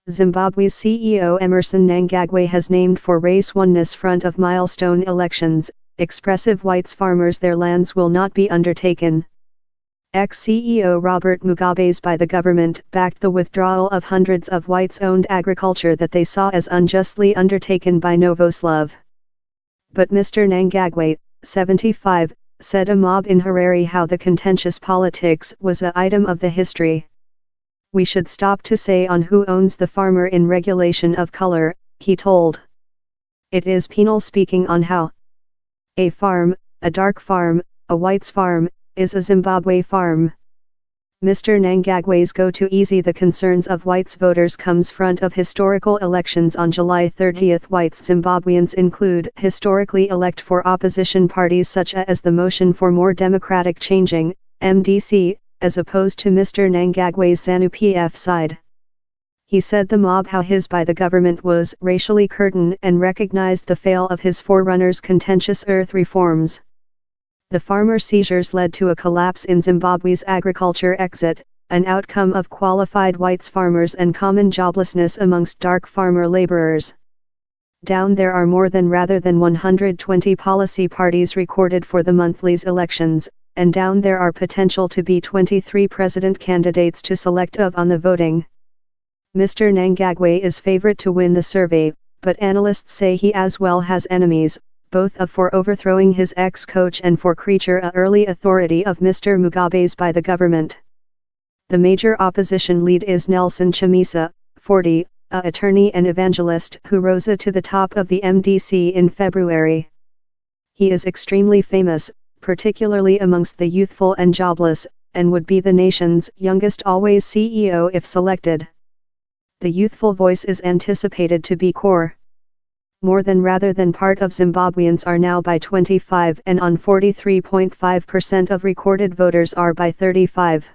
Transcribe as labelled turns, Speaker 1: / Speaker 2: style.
Speaker 1: Zimbabwe's CEO Emmerson Mnangagwa has named for race oneness front of milestone elections, expressive whites farmers their lands will not be undertaken. Ex-CEO Robert Mugabe's by the government backed the withdrawal of hundreds of whites-owned agriculture that they saw as unjustly undertaken by Novoslav. But Mr. Mnangagwa, 75, said a mob in Harare how the contentious politics was a item of the history. We should stop to say on who owns the farmer in regulation of color, he told. It is penal speaking on how a farm, a dark farm, a white's farm, is a Zimbabwe farm. Mr. Mnangagwa's go to easy the concerns of whites voters comes front of historical elections on July 30. Whites Zimbabweans include historically elect for opposition parties such as the Motion for More Democratic Changing, MDC, as opposed to Mr. Mnangagwa's ZANU-PF side. He said the mob how his by the government was racially curtain and recognized the fail of his forerunners' contentious earth reforms. The farmer seizures led to a collapse in Zimbabwe's agriculture exit, an outcome of qualified whites farmers and common joblessness amongst dark farmer laborers. Down there are more than rather than 120 policy parties recorded for the monthly's elections, and down there are potential to be 23 president candidates to select of on the voting. Mr. Mnangagwa is favorite to win the survey, but analysts say he as well has enemies, both of for overthrowing his ex-coach and for creature a early authority of Mr. Mugabe's by the government. The major opposition lead is Nelson Chamisa, 40, a attorney and evangelist who rose to the top of the MDC in February. He is extremely famous, particularly amongst the youthful and jobless, and would be the nation's youngest always CEO if selected. The youthful voice is anticipated to be core. More than rather than part of Zimbabweans are now by 25 and on 43.5% of recorded voters are by 35.